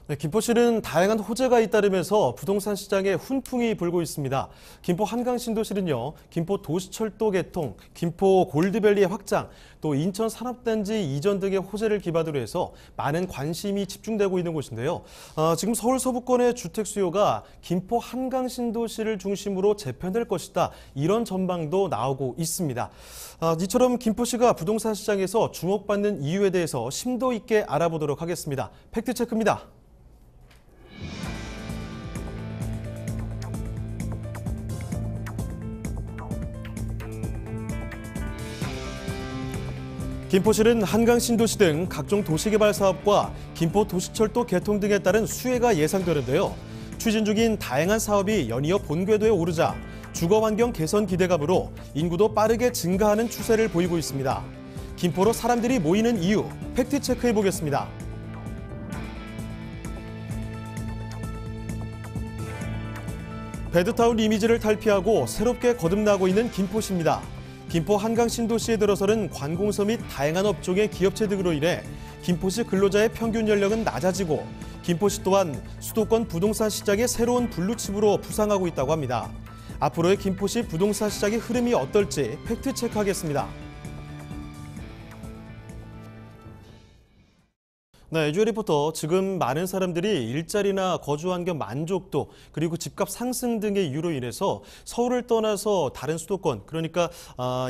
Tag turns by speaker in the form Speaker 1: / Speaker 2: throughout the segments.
Speaker 1: 네, 김포시는 다양한 호재가 잇따르면서 부동산 시장에 훈풍이 불고 있습니다. 김포 한강신도시는요, 김포 도시철도 개통, 김포 골드밸리의 확장, 또 인천 산업단지 이전 등의 호재를 기반으로 해서 많은 관심이 집중되고 있는 곳인데요. 지금 서울 서부권의 주택 수요가 김포 한강신도시를 중심으로 재편될 것이다. 이런 전망도 나오고 있습니다. 이처럼 김포시가 부동산 시장에서 주목받는 이유에 대해서 심도 있게 알아보도록 하겠습니다. 팩트체크입니다. 김포시는 한강신도시 등 각종 도시개발 사업과 김포 도시철도 개통 등에 따른 수혜가 예상되는데요. 추진 중인 다양한 사업이 연이어 본궤도에 오르자 주거환경 개선 기대감으로 인구도 빠르게 증가하는 추세를 보이고 있습니다. 김포로 사람들이 모이는 이유, 팩트체크해보겠습니다. 배드타운 이미지를 탈피하고 새롭게 거듭나고 있는 김포시입니다. 김포 한강신도시에 들어서는 관공서 및 다양한 업종의 기업체 등으로 인해 김포시 근로자의 평균 연령은 낮아지고 김포시 또한 수도권 부동산 시장의 새로운 블루칩으로 부상하고 있다고 합니다. 앞으로의 김포시 부동산 시장의 흐름이 어떨지 팩트체크하겠습니다. 네, 이주혜 리포터, 지금 많은 사람들이 일자리나 거주 환경 만족도 그리고 집값 상승 등의 이유로 인해서 서울을 떠나서 다른 수도권, 그러니까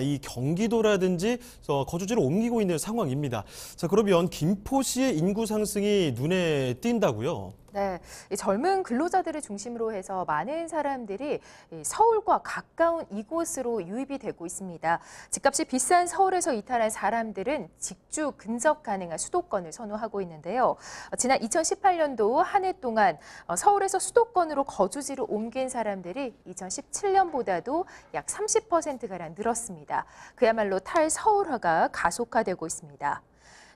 Speaker 1: 이 경기도라든지 거주지를 옮기고 있는 상황입니다. 자, 그러면 김포시의 인구 상승이 눈에 띈다고요?
Speaker 2: 네, 이 젊은 근로자들을 중심으로 해서 많은 사람들이 서울과 가까운 이곳으로 유입이 되고 있습니다. 집값이 비싼 서울에서 이탈한 사람들은 직주 근접 가능한 수도권을 선호하고 있는데요. 지난 2018년도 한 해 동안 서울에서 수도권으로 거주지를 옮긴 사람들이 2017년보다도 약 30%가량 늘었습니다. 그야말로 탈서울화가 가속화되고 있습니다.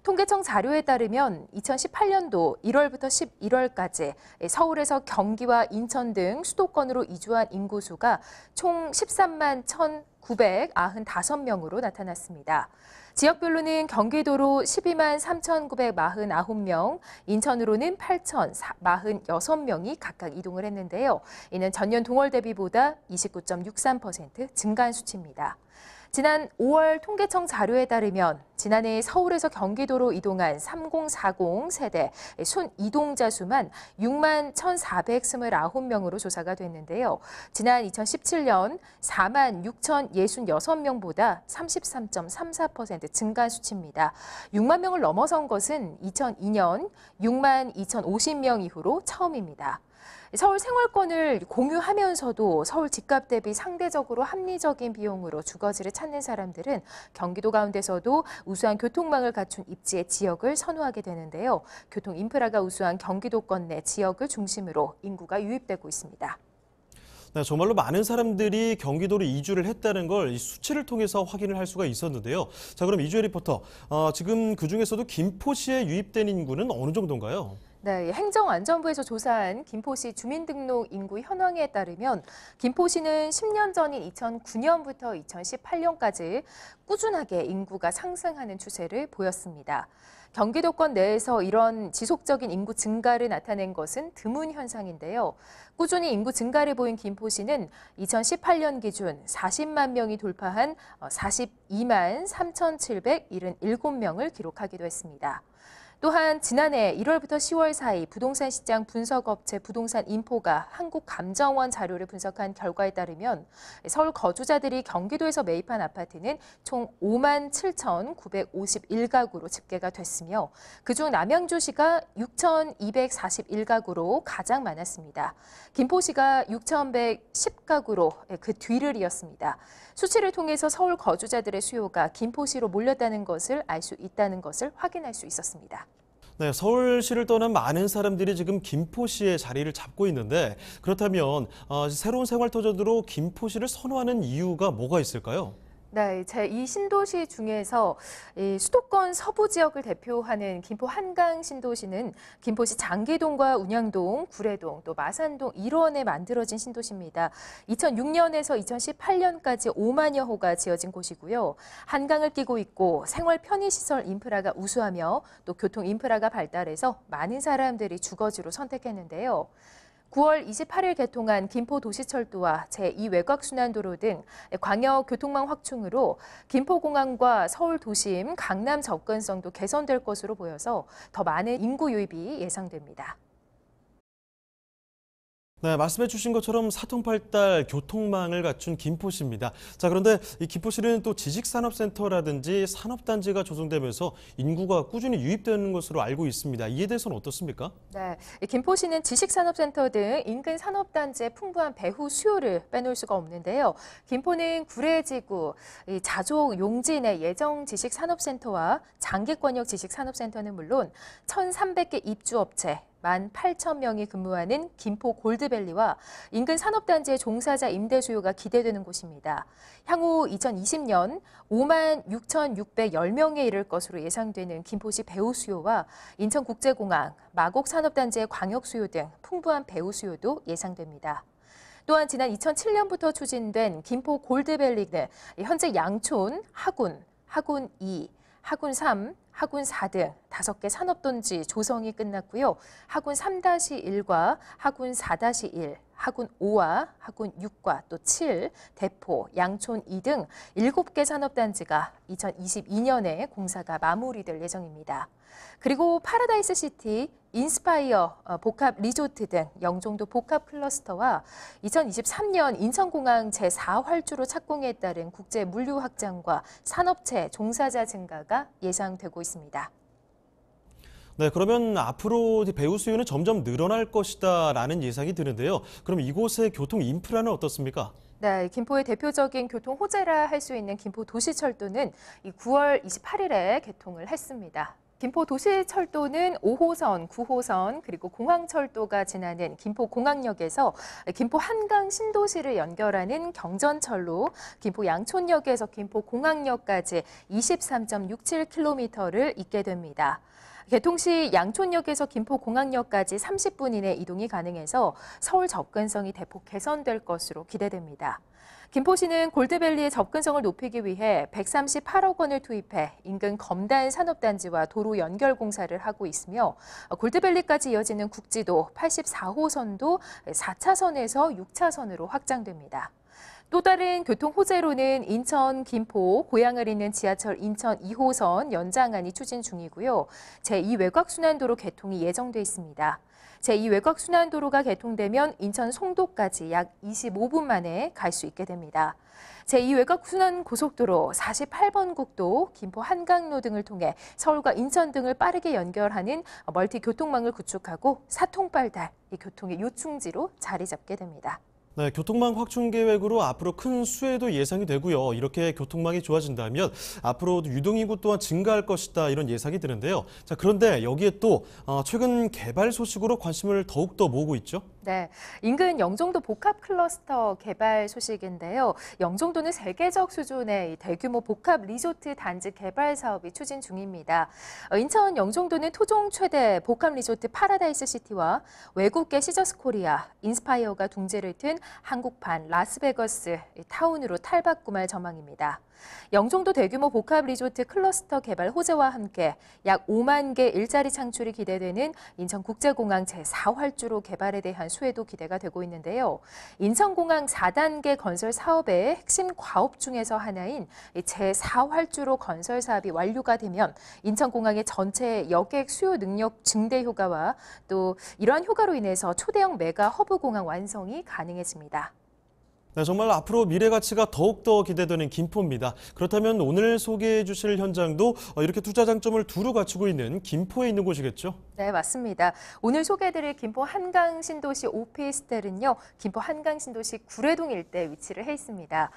Speaker 2: 통계청 자료에 따르면 2018년도 1월부터 11월까지 서울에서 경기와 인천 등 수도권으로 이주한 인구수가 총 13만 1,995명으로 나타났습니다. 지역별로는 경기도로 12만 3,949명, 인천으로는 8,046명이 각각 이동을 했는데요. 이는 전년 동월 대비보다 29.63% 증가한 수치입니다. 지난 5월 통계청 자료에 따르면 지난해 서울에서 경기도로 이동한 3040 세대 순이동자 수만 6만 1,429명으로 조사가 됐는데요. 지난 2017년 4만 6,066명보다 33.34% 증가한 수치입니다. 6만 명을 넘어선 것은 2002년 6만 2,050명 이후로 처음입니다. 서울 생활권을 공유하면서도 서울 집값 대비 상대적으로 합리적인 비용으로 주거지를 찾는 사람들은 경기도 가운데서도 우수한 교통망을 갖춘 입지의 지역을 선호하게 되는데요. 교통 인프라가 우수한 경기도권 내 지역을 중심으로 인구가 유입되고 있습니다.
Speaker 1: 네, 정말로 많은 사람들이 경기도로 이주를 했다는 걸 이 수치를 통해서 확인을 할 수가 있었는데요. 자, 그럼 이주혜 리포터, 지금 그중에서도 김포시에 유입된 인구는 어느 정도인가요?
Speaker 2: 네, 행정안전부에서 조사한 김포시 주민등록 인구 현황에 따르면 김포시는 10년 전인 2009년부터 2018년까지 꾸준하게 인구가 상승하는 추세를 보였습니다. 경기도권 내에서 이런 지속적인 인구 증가를 나타낸 것은 드문 현상인데요. 꾸준히 인구 증가를 보인 김포시는 2018년 기준 40만 명이 돌파한 42만 3,777명을 기록하기도 했습니다. 또한 지난해 1월부터 10월 사이 부동산 시장 분석업체 부동산인포가 한국감정원 자료를 분석한 결과에 따르면 서울 거주자들이 경기도에서 매입한 아파트는 총 5만 7,951가구로 집계가 됐으며 그중 남양주시가 6,241가구로 가장 많았습니다. 김포시가 6,110가구로 그 뒤를 이었습니다. 수치를 통해서 서울 거주자들의 수요가 김포시로 몰렸다는 것을 알 수 있다는 것을 확인할 수 있었습니다.
Speaker 1: 네, 서울시를 떠난 많은 사람들이 지금 김포시에 자리를 잡고 있는데 그렇다면 새로운 생활 터전으로 김포시를 선호하는 이유가 뭐가 있을까요?
Speaker 2: 네, 제2 신도시 중에서 이 수도권 서부 지역을 대표하는 김포 한강 신도시는 김포시 장기동과 운양동, 구례동, 또 마산동 일원에 만들어진 신도시입니다. 2006년에서 2018년까지 5만여 호가 지어진 곳이고요. 한강을 끼고 있고 생활 편의시설 인프라가 우수하며 또 교통 인프라가 발달해서 많은 사람들이 주거지로 선택했는데요. 9월 28일 개통한 김포도시철도와 제2외곽순환도로 등 광역 교통망 확충으로 김포공항과 서울 도심, 강남 접근성도 개선될 것으로 보여서 더 많은 인구 유입이 예상됩니다.
Speaker 1: 네, 말씀해 주신 것처럼 사통팔달 교통망을 갖춘 김포시입니다. 자, 그런데 이 김포시는 또 지식산업센터라든지 산업단지가 조성되면서 인구가 꾸준히 유입되는 것으로 알고 있습니다. 이에 대해서는 어떻습니까?
Speaker 2: 네, 김포시는 지식산업센터 등 인근 산업단지의 풍부한 배후 수요를 빼놓을 수가 없는데요. 김포는 구례지구, 자족 용진의 예정지식산업센터와 장기권역 지식산업센터는 물론 1,300개 입주업체, 18,000명이 근무하는 김포 골드밸리와 인근 산업단지의 종사자 임대 수요가 기대되는 곳입니다. 향후 2020년 56,610명에 이를 것으로 예상되는 김포시 배우 수요와 인천국제공항, 마곡산업단지의 광역 수요 등 풍부한 배우 수요도 예상됩니다. 또한 지난 2007년부터 추진된 김포 골드밸리는 현재 양촌, 하군 2, 하군 3, 하군 4 등 5개 산업단지 조성이 끝났고요. 하군 3-1과 하군 4-1, 하군 5와 하군 6과 또 7, 대포, 양촌 2 등 7개 산업단지가 2022년에 공사가 마무리될 예정입니다. 그리고 파라다이스 시티, 인스파이어 복합 리조트 등 영종도 복합 클러스터와 2023년 인천공항 제4활주로 착공에 따른 국제 물류 확장과 산업체 종사자 증가가 예상되고 있습니다.
Speaker 1: 네, 그러면 앞으로 배우 수요는 점점 늘어날 것이다라는 예상이 드는데요. 그럼 이곳의 교통 인프라는 어떻습니까?
Speaker 2: 네, 김포의 대표적인 교통 호재라 할 수 있는 김포도시철도는 9월 28일에 개통을 했습니다. 김포도시철도는 5호선, 9호선, 그리고 공항철도가 지나는 김포공항역에서 김포 한강 신도시를 연결하는 경전철로 김포 양촌역에서 김포공항역까지 23.67km를 잇게 됩니다. 개통 시 양촌역에서 김포공항역까지 30분 이내 이동이 가능해서 서울 접근성이 대폭 개선될 것으로 기대됩니다. 김포시는 골드밸리의 접근성을 높이기 위해 138억 원을 투입해 인근 검단 산업단지와 도로 연결 공사를 하고 있으며 골드밸리까지 이어지는 국지도 84호선도 4차선에서 6차선으로 확장됩니다. 또 다른 교통 호재로는 인천, 김포, 고양을 잇는 지하철 인천 2호선 연장안이 추진 중이고요. 제2외곽순환도로 개통이 예정돼 있습니다. 제2외곽순환도로가 개통되면 인천 송도까지 약 25분 만에 갈 수 있게 됩니다. 제2외곽순환고속도로 48번 국도, 김포 한강로 등을 통해 서울과 인천 등을 빠르게 연결하는 멀티 교통망을 구축하고 사통팔달, 이 교통의 요충지로 자리 잡게 됩니다.
Speaker 1: 네, 교통망 확충 계획으로 앞으로 큰 수혜도 예상이 되고요. 이렇게 교통망이 좋아진다면 앞으로 유동인구 또한 증가할 것이다 이런 예상이 드는데요. 자, 그런데 여기에 또 최근 개발 소식으로 관심을 더욱더 모으고 있죠.
Speaker 2: 네, 인근 영종도 복합 클러스터 개발 소식인데요. 영종도는 세계적 수준의 대규모 복합 리조트 단지 개발 사업이 추진 중입니다. 인천 영종도는 토종 최대 복합 리조트 파라다이스 시티와 외국계 시저스 코리아, 인스파이어가 둥지를 튼 한국판 라스베거스 타운으로 탈바꿈할 전망입니다. 영종도 대규모 복합 리조트 클러스터 개발 호재와 함께 약 5만 개 일자리 창출이 기대되는 인천국제공항 제4활주로 개발에 대한 수혜도 기대가 되고 있는데요. 인천공항 4단계 건설 사업의 핵심 과업 중에서 하나인 제4활주로 건설 사업이 완료가 되면 인천공항의 전체 여객 수요 능력 증대 효과와 또 이러한 효과로 인해서 초대형 메가 허브 공항 완성이 가능해집니다.
Speaker 1: 네, 정말 앞으로 미래 가치가 더욱더 기대되는 김포입니다. 그렇다면 오늘 소개해 주실 현장도 이렇게 투자 장점을 두루 갖추고 있는 김포에 있는 곳이겠죠?
Speaker 2: 네, 맞습니다. 오늘 소개해드릴 김포 한강 신도시 오피스텔은요, 김포 한강 신도시 구례동 일대에 위치를 해 있습니다.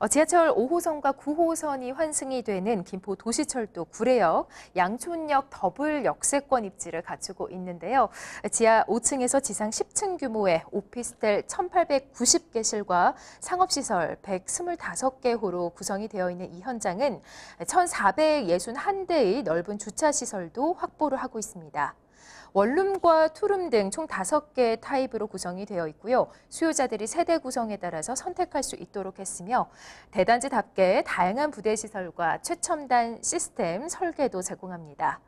Speaker 2: 지하철 5호선과 9호선이 환승이 되는 김포 도시철도 구례역, 양촌역 더블 역세권 입지를 갖추고 있는데요. 지하 5층에서 지상 10층 규모의 오피스텔 1,890개실과 상업시설 125개 호로 구성이 되어 있는 이 현장은 1,461대의 넓은 주차시설도 확보를 하고 있습니다. 원룸과 투룸 등 총 5개의 타입으로 구성이 되어 있고요. 수요자들이 세대 구성에 따라서 선택할 수 있도록 했으며 대단지답게 다양한 부대 시설과 최첨단 시스템 설계도 제공합니다.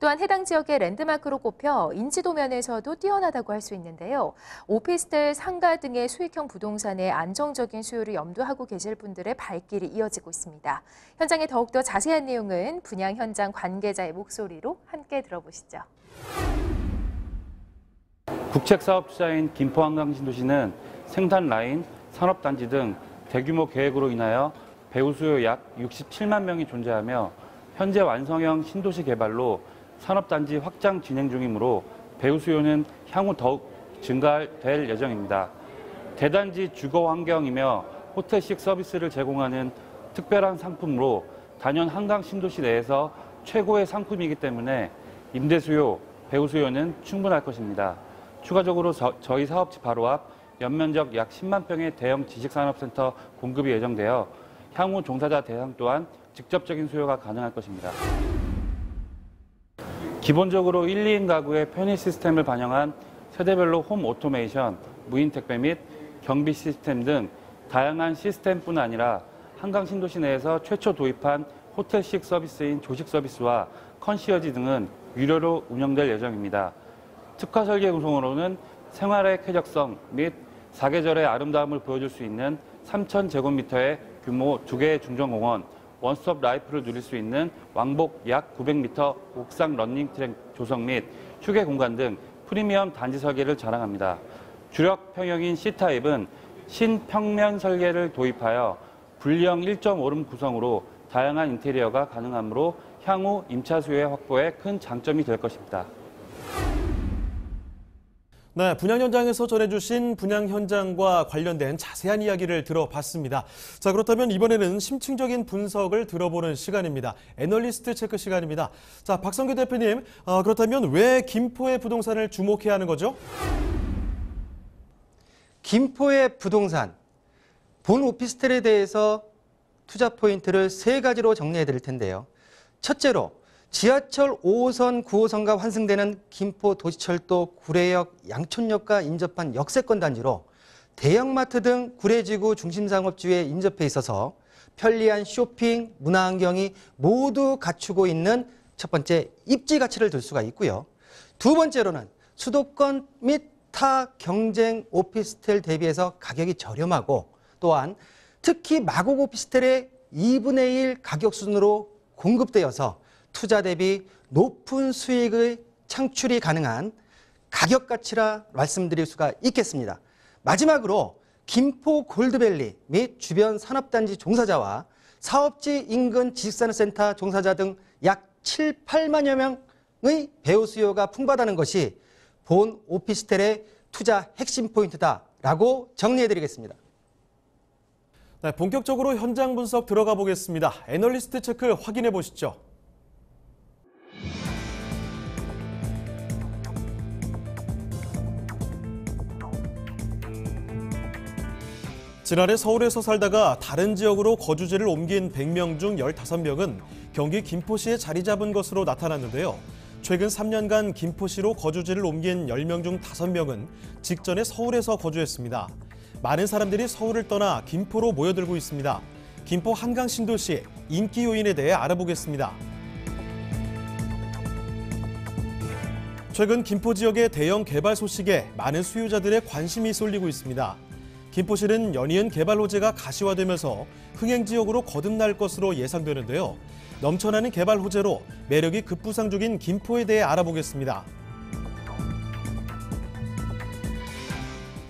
Speaker 2: 또한 해당 지역의 랜드마크로 꼽혀 인지도 면에서도 뛰어나다고 할 수 있는데요. 오피스텔, 상가 등의 수익형 부동산의 안정적인 수요를 염두하고 계실 분들의 발길이 이어지고 있습니다. 현장의 더욱더 자세한 내용은 분양 현장 관계자의 목소리로 함께 들어보시죠.
Speaker 3: 국책사업 투자인 김포한강신도시는 생산 라인, 산업단지 등 대규모 계획으로 인하여 배우 수요 약 67만 명이 존재하며 현재 완성형 신도시 개발로 산업단지 확장 진행 중이므로 배우 수요는 향후 더욱 증가될 예정입니다. 대단지 주거 환경이며 호텔식 서비스를 제공하는 특별한 상품으로 단연 한강 신도시 내에서 최고의 상품이기 때문에 임대 수요, 배우 수요는 충분할 것입니다. 추가적으로 저희 사업지 바로 앞 연면적 약 10만 평의 대형 지식산업센터 공급이 예정되어 향후 종사자 대상 또한 직접적인 수요가 가능할 것입니다. 기본적으로 1, 2인 가구의 편의 시스템을 반영한 세대별로 홈 오토메이션, 무인 택배 및 경비 시스템 등 다양한 시스템뿐 아니라 한강 신도시 내에서 최초 도입한 호텔식 서비스인 조식 서비스와 컨시어지 등은 유료로 운영될 예정입니다. 특화 설계 구성으로는 생활의 쾌적성 및 사계절의 아름다움을 보여줄 수 있는 3,000제곱미터의 규모 2개의 중정공원, 원스톱 라이프를 누릴 수 있는 왕복 약 900m 옥상 러닝트랙 조성 및 휴게 공간 등 프리미엄 단지 설계를 자랑합니다. 주력 평형인 C타입은 신평면 설계를 도입하여 분리형 1.5룸 구성으로 다양한 인테리어가 가능하므로 향후 임차 수요 확보에 큰 장점이 될 것입니다.
Speaker 1: 네, 분양 현장에서 전해주신 분양 현장과 관련된 자세한 이야기를 들어봤습니다. 자, 그렇다면 이번에는 심층적인 분석을 들어보는 시간입니다. 애널리스트 체크 시간입니다. 자, 박성규 대표님, 그렇다면 왜 김포의 부동산을 주목해야 하는 거죠?
Speaker 4: 김포의 부동산, 본 오피스텔에 대해서 투자 포인트를 3가지로 정리해 드릴 텐데요. 첫째로 지하철 5호선, 9호선과 환승되는 김포 도시철도 구례역 양촌역과 인접한 역세권 단지로 대형마트 등 구례지구 중심상업지에 인접해 있어서 편리한 쇼핑, 문화환경이 모두 갖추고 있는 첫 번째 입지 가치를 들 수가 있고요. 두 번째로는 수도권 및 타 경쟁 오피스텔 대비해서 가격이 저렴하고 또한 특히 마곡 오피스텔의 2분의 1 가격 수준으로 공급되어서 투자 대비 높은 수익의 창출이 가능한 가격 가치라 말씀드릴 수가 있겠습니다. 마지막으로 김포 골드밸리 및 주변 산업단지 종사자와 사업지 인근 지식산업센터 종사자 등 약 7, 8만여 명의 배우 수요가 풍부하다는 것이 본 오피스텔의 투자 핵심 포인트다라고 정리해드리겠습니다.
Speaker 1: 네, 본격적으로 현장 분석 들어가 보겠습니다. 애널리스트 체크 확인해 보시죠. 지난해 서울에서 살다가 다른 지역으로 거주지를 옮긴 100명 중 15명은 경기 김포시에 자리 잡은 것으로 나타났는데요. 최근 3년간 김포시로 거주지를 옮긴 10명 중 5명은 직전에 서울에서 거주했습니다. 많은 사람들이 서울을 떠나 김포로 모여들고 있습니다. 김포 한강 신도시 인기 요인에 대해 알아보겠습니다. 최근 김포 지역의 대형 개발 소식에 많은 수요자들의 관심이 쏠리고 있습니다. 김포시는 연이은 개발 호재가 가시화되면서 흥행지역으로 거듭날 것으로 예상되는데요. 넘쳐나는 개발 호재로 매력이 급부상 중인 김포에 대해 알아보겠습니다.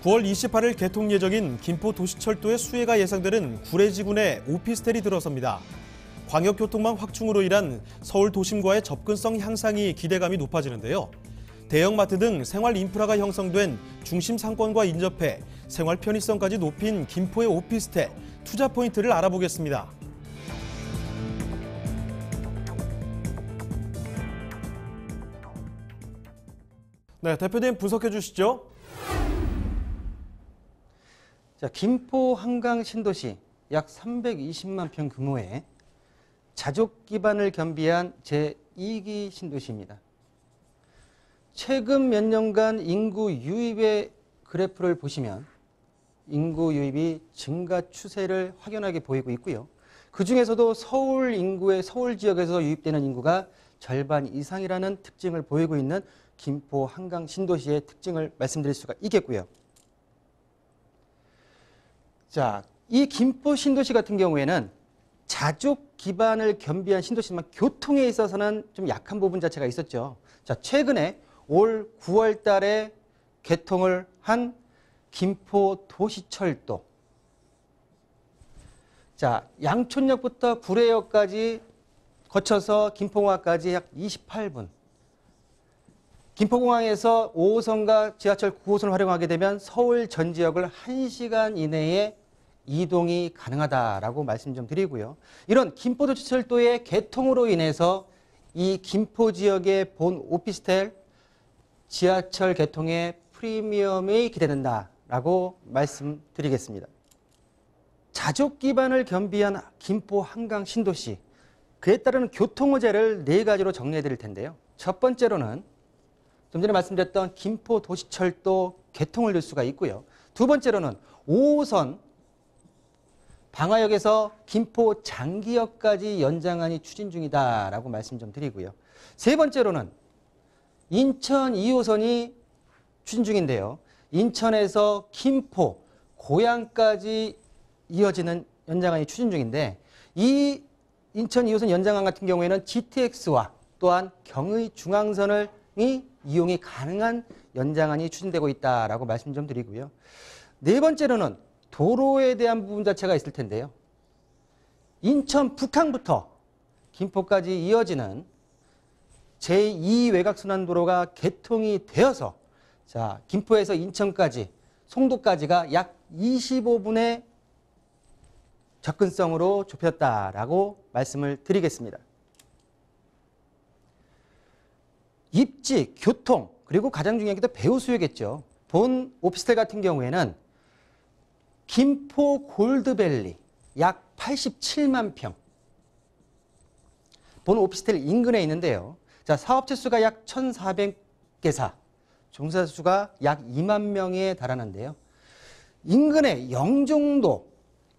Speaker 1: 9월 28일 개통 예정인 김포 도시철도의 수혜가 예상되는 구례지구내 오피스텔이 들어섭니다. 광역교통망 확충으로 인한 서울 도심과의 접근성 향상이 기대감이 높아지는데요. 대형마트 등 생활 인프라가 형성된 중심 상권과 인접해 생활 편의성까지 높인 김포의 오피스텔 투자 포인트를 알아보겠습니다. 네, 대표님 분석해 주시죠.
Speaker 4: 자, 김포 한강 신도시 약 320만 평 규모의 자족 기반을 겸비한 제2기 신도시입니다. 최근 몇 년간 인구 유입의 그래프를 보시면 인구 유입이 증가 추세를 확연하게 보이고 있고요. 그 중에서도 서울 인구의 서울 지역에서 유입되는 인구가 절반 이상이라는 특징을 보이고 있는 김포 한강 신도시의 특징을 말씀드릴 수가 있겠고요. 자, 이 김포 신도시 같은 경우에는 자족 기반을 겸비한 신도시지만 교통에 있어서는 좀 약한 부분 자체가 있었죠. 자, 최근에 올 9월 달에 개통을 한 김포 도시철도. 자, 양촌역부터 구례역까지 거쳐서 김포공항까지 약 28분. 김포공항에서 5호선과 지하철 9호선을 활용하게 되면 서울 전 지역을 1시간 이내에 이동이 가능하다라고 말씀 좀 드리고요. 이런 김포도시철도의 개통으로 인해서 이 김포 지역의 본 오피스텔 지하철 개통의 프리미엄이 기대된다라고 말씀드리겠습니다. 자족 기반을 겸비한 김포 한강 신도시, 그에 따르는 교통 호재를 4가지로 정리해 드릴 텐데요. 첫 번째로는 좀 전에 말씀드렸던 김포 도시철도 개통을 낼 수가 있고요. 두 번째로는 5호선 방화역에서 김포 장기역까지 연장안이 추진 중이다라고 말씀 좀 드리고요. 세 번째로는 인천 2호선이 추진 중인데요. 인천에서 김포, 고양까지 이어지는 연장안이 추진 중인데 이 인천 2호선 연장안 같은 경우에는 GTX와 또한 경의 중앙선을 이용이 가능한 연장안이 추진되고 있다라고 말씀 좀 드리고요. 네 번째로는 도로에 대한 부분 자체가 있을 텐데요. 인천 북항부터 김포까지 이어지는 제2 외곽순환도로가 개통이 되어서 자, 김포에서 인천까지, 송도까지가 약 25분의 접근성으로 좁혔다라고 말씀을 드리겠습니다. 입지, 교통, 그리고 가장 중요한 게 또 배우 수요겠죠. 본 오피스텔 같은 경우에는 김포 골드밸리 약 87만 평. 본 오피스텔 인근에 있는데요. 자, 사업체 수가 약 1,400개사, 종사 수가 약 2만 명에 달하는데요. 인근에 영종도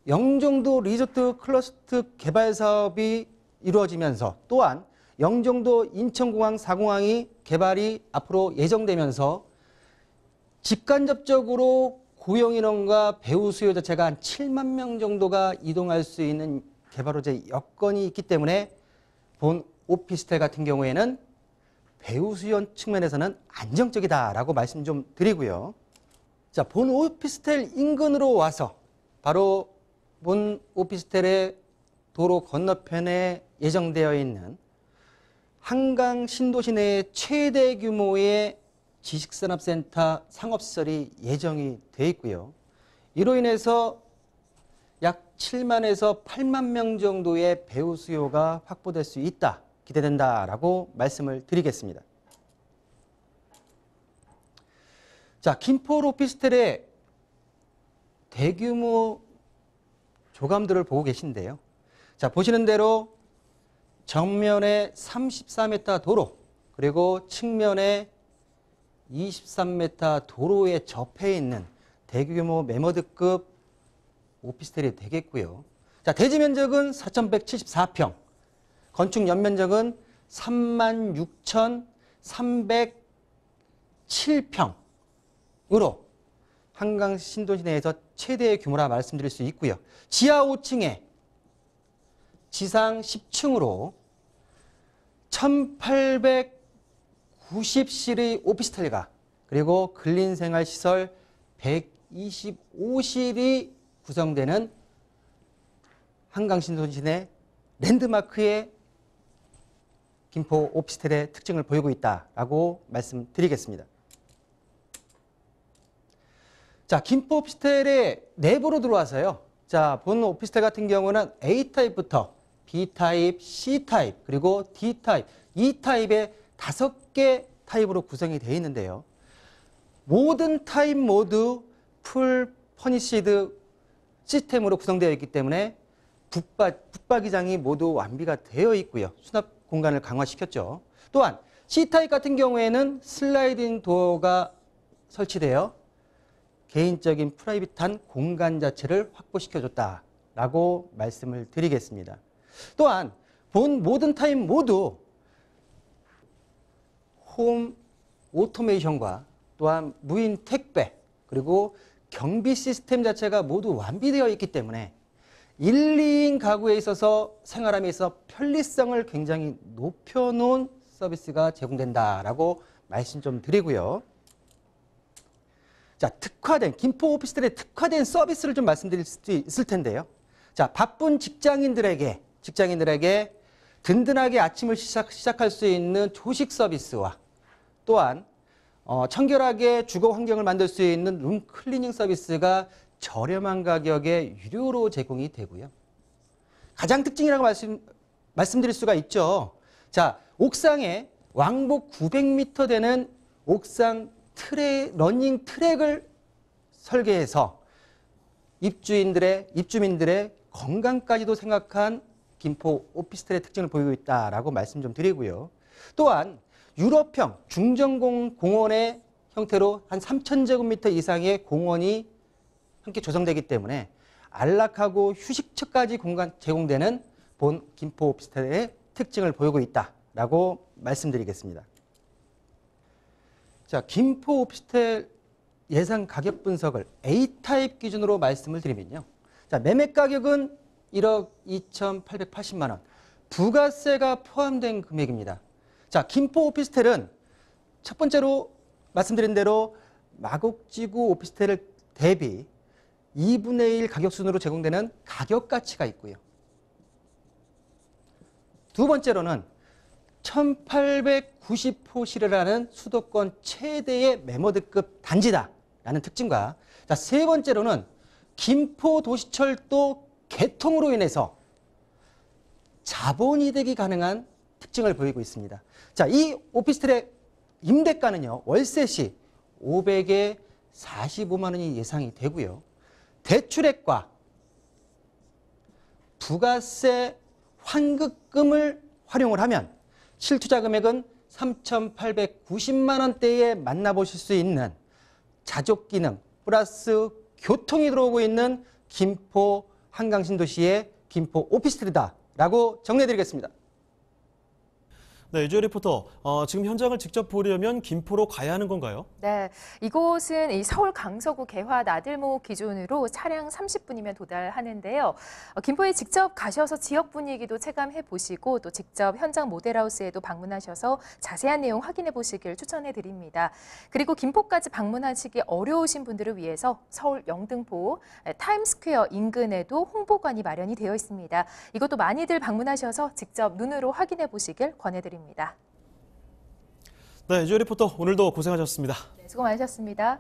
Speaker 4: 리조트 클러스터 개발 사업이 이루어지면서 또한 영종도 인천공항 4공항이 개발이 앞으로 예정되면서 직간접적으로 고용인원과 배우 수요 자체가 한 7만 명 정도가 이동할 수 있는 개발 호재 여건이 있기 때문에 본 오피스텔 같은 경우에는 배우 수요 측면에서는 안정적이다라고 말씀 좀 드리고요. 자, 본 오피스텔 인근으로 와서 바로 본 오피스텔의 도로 건너편에 예정되어 있는 한강 신도시 내의 최대 규모의 지식산업센터 상업시설이 예정이 되어 있고요. 이로 인해서 약 7만에서 8만 명 정도의 배우 수요가 확보될 수 있다, 기대된다라고 말씀을 드리겠습니다. 자, 김포 오피스텔의 대규모 조감들을 보고 계신데요. 자, 보시는 대로 정면에 34m 도로, 그리고 측면에 23m 도로에 접해 있는 대규모 매머드급 오피스텔이 되겠고요. 자, 대지 면적은 4,174평, 건축 연면적은 36,307평으로 한강 신도시 내에서 최대의 규모라 말씀드릴 수 있고요. 지하 5층에 지상 10층으로 1,890실의 오피스텔과 그리고 근린생활시설 125실이 구성되는 한강 신도시 내 랜드마크의 김포 오피스텔의 특징을 보이고 있다라고 말씀드리겠습니다. 자, 김포 오피스텔의 내부로 들어와서요. 자, 본 오피스텔 같은 경우는 A타입부터 B타입, C타입, 그리고 D타입, E타입의 5개 타입으로 구성이 되어 있는데요. 모든 타입 모두 풀 퍼니시드 시스템으로 구성되어 있기 때문에 붙박이장이 모두 완비가 되어 있고요. 수납 공간을 강화시켰죠. 또한 C타입 같은 경우에는 슬라이딩 도어가 설치되어 개인적인 프라이빗한 공간 자체를 확보시켜줬다라고 말씀을 드리겠습니다. 또한 본 모든 타입 모두 홈 오토메이션과 또한 무인 택배 그리고 경비 시스템 자체가 모두 완비되어 있기 때문에 1, 2인 가구에 있어서 생활함에 있어 편리성을 굉장히 높여놓은 서비스가 제공된다라고 말씀 좀 드리고요. 자, 김포 오피스텔에 특화된 서비스를 좀 말씀드릴 수 있을 텐데요. 자, 바쁜 직장인들에게 든든하게 아침을 시작할 수 있는 조식 서비스와 또한 청결하게 주거 환경을 만들 수 있는 룸 클리닝 서비스가 저렴한 가격에 유료로 제공이 되고요. 가장 특징이라고 말씀드릴 수가 있죠. 자, 옥상에 왕복 900m 되는 옥상 러닝 트랙을 설계해서 입주민들의 건강까지도 생각한 김포 오피스텔의 특징을 보이고 있다라고 말씀 좀 드리고요. 또한 유럽형 중정공원의 형태로 한 3,000제곱미터 이상의 공원이 함께 조성되기 때문에 안락하고 휴식처까지 공간 제공되는 본 김포 오피스텔의 특징을 보이고 있다라고 말씀드리겠습니다. 자, 김포 오피스텔 예상 가격 분석을 A타입 기준으로 말씀을 드리면요. 자, 매매 가격은 1억 2,880만 원, 부가세가 포함된 금액입니다. 자, 김포 오피스텔은 첫 번째로 말씀드린 대로 마곡지구 오피스텔을 대비 2분의 1 가격 순으로 제공되는 가격 가치가 있고요. 두 번째로는 1890호 시래라는 수도권 최대의 메모드급 단지다라는 특징과 자, 세 번째로는 김포도시철도 개통으로 인해서 자본이득이 가능한 특징을 보이고 있습니다. 자, 이 오피스텔의 임대가는요, 월세 시 500에 45만 원이 예상이 되고요. 대출액과 부가세 환급금을 활용을 하면 실투자 금액은 3,890만 원대에 만나보실 수 있는 자족 기능 플러스 교통이 들어오고 있는 김포 한강신도시의 김포 오피스텔이다라고 정리해드리겠습니다.
Speaker 1: 네, 유지호 리포터, 지금 현장을 직접 보려면 김포로 가야 하는 건가요?
Speaker 2: 네, 이곳은 이 서울 강서구 개화 나들목 기준으로 차량 30분이면 도달하는데요. 김포에 직접 가셔서 지역 분위기도 체감해 보시고 또 직접 현장 모델하우스에도 방문하셔서 자세한 내용 확인해 보시길 추천해 드립니다. 그리고 김포까지 방문하시기 어려우신 분들을 위해서 서울 영등포 타임스퀘어 인근에도 홍보관이 마련이 되어 있습니다. 이것도 많이들 방문하셔서 직접 눈으로 확인해 보시길 권해드립니다.
Speaker 1: 네, 유지호 리포터, 오늘도 고생하셨습니다.
Speaker 2: 네, 수고 많으셨습니다.